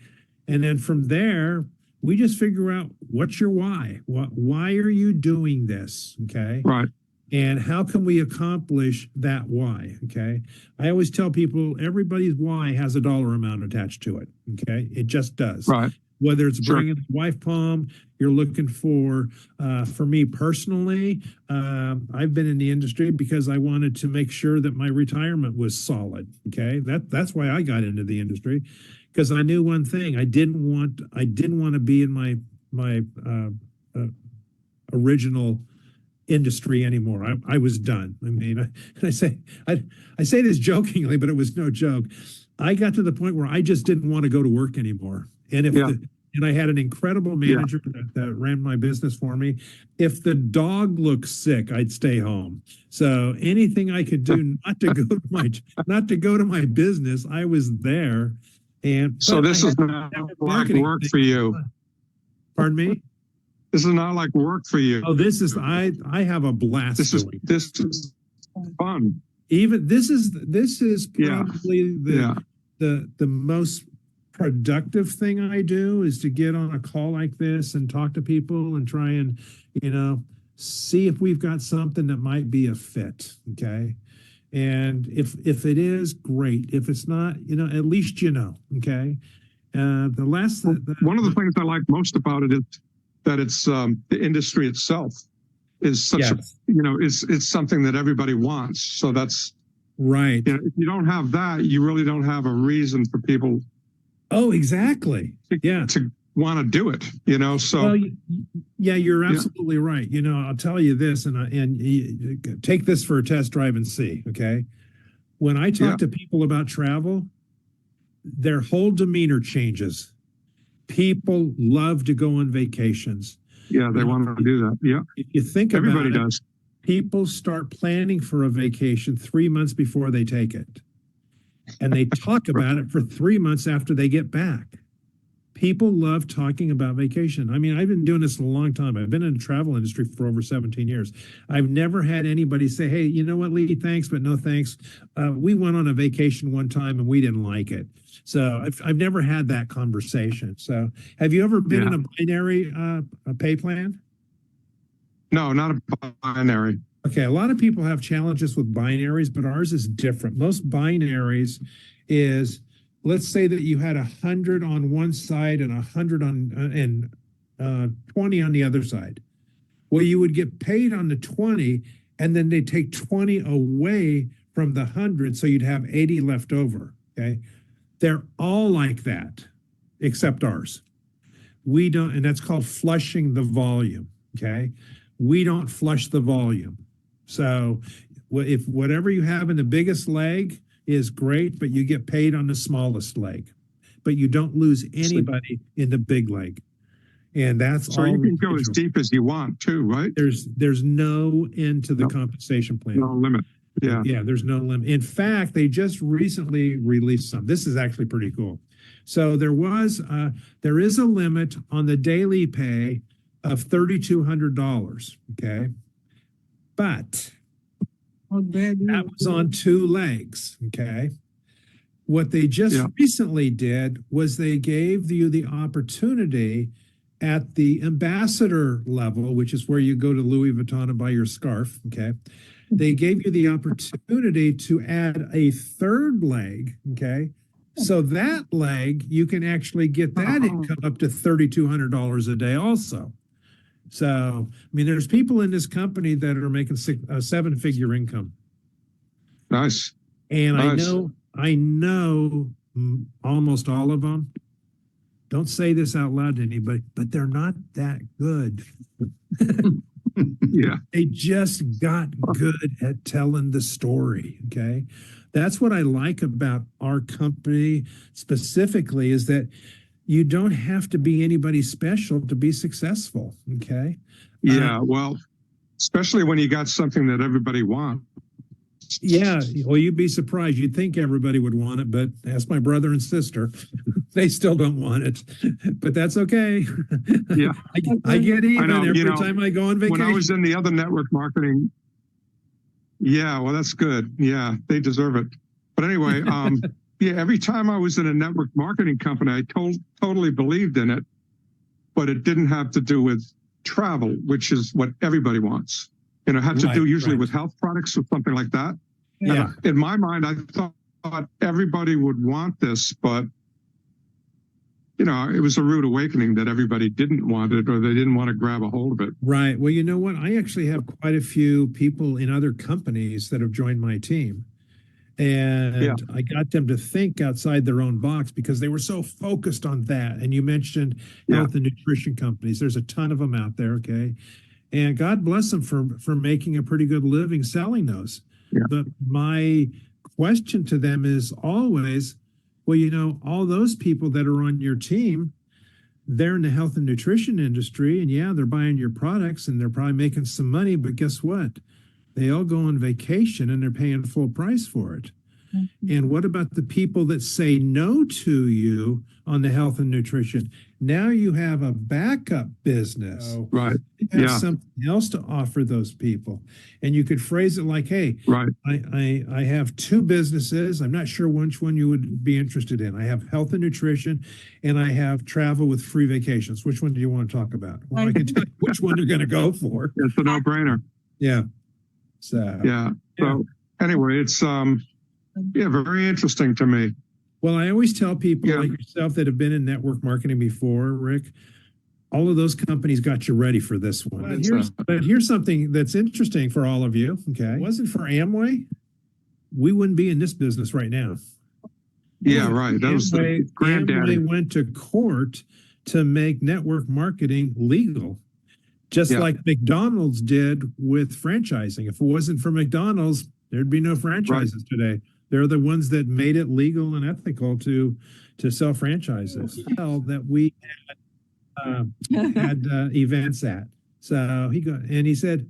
And then from there, we just figure out what's your why. Why are you doing this? Okay. Right. And how can we accomplish that why? Okay. I always tell people everybody's why has a dollar amount attached to it. Okay. It just does. Right. Whether it's bringing a wife palm, you're looking for me personally, I've been in the industry because I wanted to make sure that my retirement was solid. Okay. That's why I got into the industry, because I knew one thing. I didn't want to be in my original industry anymore. I was done. I mean, I say this jokingly, but it was no joke. I got to the point where I just didn't want to go to work anymore. And and I had an incredible manager that ran my business for me. If the dog looked sick, I'd stay home. So anything I could do not to go to my business, I was there. And so this is not like work for you. Pardon me? This is not like work for you. Oh, this is I have a blast. This is fun. Even this is probably the most productive thing I do, is to get on a call like this and talk to people and try and, see if we've got something that might be a fit. Okay. And if it is, great. If it's not, at least okay. One of the things I like most about it is that it's the industry itself is such it's something that everybody wants. So that's right. If you don't have that, you really don't have a reason for people. Oh, exactly. To want to do it, so. Well, you're absolutely right. I'll tell you this, and take this for a test drive and see. Okay. When I talk to people about travel, their whole demeanor changes. People love to go on vacations. Yeah, they want to do that. Yeah. If you think everybody about it, does. People start planning for a vacation 3 months before they take it. And they talk about it for 3 months after they get back. People love talking about vacation. I mean, I've been doing this a long time. I've been in the travel industry for over 17 years. I've never had anybody say, hey, you know what, Lee, thanks, but no thanks. We went on a vacation one time and we didn't like it. So I've never had that conversation. So have you ever been in a binary pay plan? No, not a binary. Okay, a lot of people have challenges with binaries, but ours is different. Most binaries is, let's say that you had 100 on one side and 100 on 20 on the other side. Well, you would get paid on the 20, and then they take 20 away from the 100, so you'd have 80 left over. Okay, they're all like that, except ours. We don't, and that's called flushing the volume. Okay, we don't flush the volume. So if whatever you have in the biggest leg is great, but you get paid on the smallest leg, but you don't lose anybody in the big leg. And that's so all. You can go as deep as you want too, right? There's no end to the compensation plan. No limit. Yeah. Yeah, there's no limit. In fact, they just recently released some. This is actually pretty cool. So there is a limit on the daily pay of $3,200. Okay. But that was on 2 legs. Okay. What they just recently did was they gave you the opportunity at the ambassador level, which is where you go to Louis Vuitton and buy your scarf. Okay. They gave you the opportunity to add a 3rd leg. Okay. So that leg, you can actually get that income up to $3,200 a day also. So, I mean, there's people in this company that are making a 7-figure income. Nice. And I know almost all of them. Don't say this out loud to anybody, but they're not that good. Yeah. They just got good at telling the story. Okay. That's what I like about our company specifically, is that you don't have to be anybody special to be successful. Okay. Yeah. Well, especially when you got something that everybody wants. Yeah. Well, you'd be surprised. You'd think everybody would want it, but ask my brother and sister. They still don't want it, but that's okay. Yeah. I get even know, every you know, time I go on vacation. When I was in the other network marketing, yeah, well, that's good. Yeah, they deserve it. But anyway, yeah, every time I was in a network marketing company, I totally believed in it, but it didn't have to do with travel, which is what everybody wants. You know, it had to do usually with health products or something like that. Yeah. And in my mind, I thought everybody would want this, but you know, it was a rude awakening that everybody didn't want it or they didn't want to grab a hold of it. Right. Well, you know what? I actually have quite a few people in other companies that have joined my team. And I got them to think outside their own box because they were so focused on that. And you mentioned health and nutrition companies. There's a ton of them out there. Okay. And God bless them for making a pretty good living selling those. Yeah. But my question to them is always, well, you know, all those people that are on your team, they're in the health and nutrition industry, and yeah, they're buying your products and they're probably making some money, but guess what? They all go on vacation and they're paying full price for it. Mm-hmm. And what about the people that say no to you on the health and nutrition? Now you have a backup business. Right. You have something else to offer those people. And you could phrase it like, hey, I have two businesses. I'm not sure which one you would be interested in. I have health and nutrition, and I have travel with free vacations. Which one do you want to talk about? Well, I can tell you which one you're going to go for. It's a no-brainer. Yeah. So So anyway, it's very interesting to me. Well, I always tell people like yourself that have been in network marketing before, Rick, all of those companies got you ready for this one. But here's something that's interesting for all of you. Okay. If it wasn't for Amway, we wouldn't be in this business right now. Yeah, right. That was the granddaddy. Amway went to court to make network marketing legal, just like McDonald's did with franchising. If it wasn't for McDonald's, there'd be no franchises today. They're the ones that made it legal and ethical to sell franchises. That we had events at. So he said,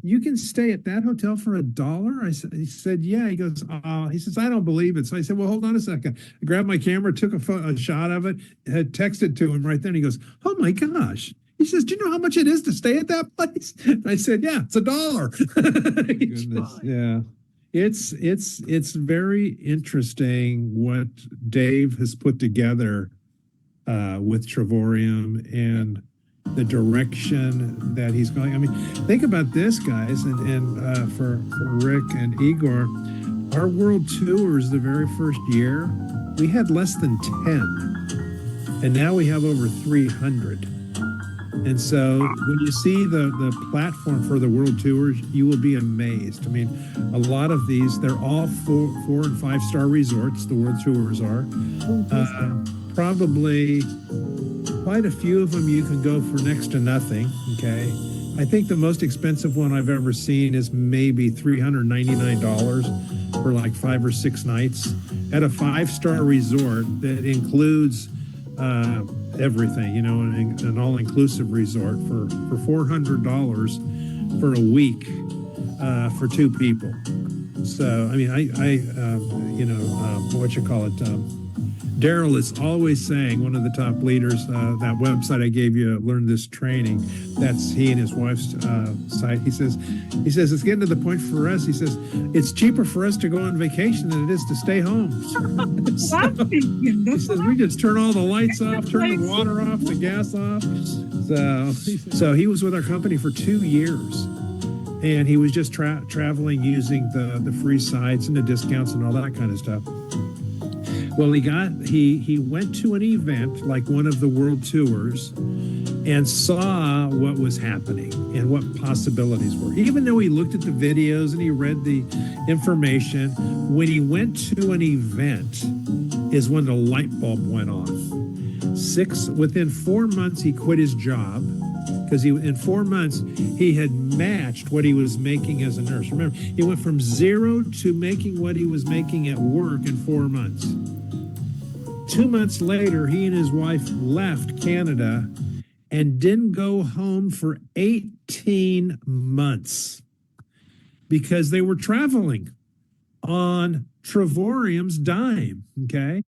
"You can stay at that hotel for $1?" He said, "Yeah." He goes, he says, "I don't believe it." So I said, "Well, hold on a second." I grabbed my camera, took a shot of it, had texted to him right then. He goes, "Oh my gosh." He says, "Do you know how much it is to stay at that place?" I said, "Yeah, it's $1." Goodness, yeah. It's very interesting what Dave has put together with Trevorium and the direction that he's going. I mean, think about this, guys, and for Rick and Igor, our world tours the very first year, we had less than 10, and now we have over 300. And so when you see the platform for the world tours, you will be amazed. I mean, a lot of these, they're all 4 and 5 star resorts, the world tours are. Probably quite a few of them you can go for next to nothing, okay? I think the most expensive one I've ever seen is maybe $399 for like 5 or 6 nights at a 5-star resort that includes everything, you know, an all-inclusive resort for $400 for a week for 2 people. So, I mean, Daryl is always saying, one of the top leaders, that website I gave you, Learn This Training, that's he and his wife's site. He says, it's getting to the point for us. He says, it's cheaper for us to go on vacation than it is to stay home. He says, we just turn all the lights off, turn the water off, the gas off. So he was with our company for 2 years. And he was just traveling using the free sites and the discounts and all that kind of stuff. Well, he went to an event like one of the world tours and saw what was happening and what possibilities were. Even though he looked at the videos and he read the information, when he went to an event is when the light bulb went off. Within 4 months, he quit his job because in 4 months, he had matched what he was making as a nurse. Remember, he went from 0 to making what he was making at work in 4 months. 2 months later, he and his wife left Canada and didn't go home for 18 months because they were traveling on Trevorium's dime. Okay.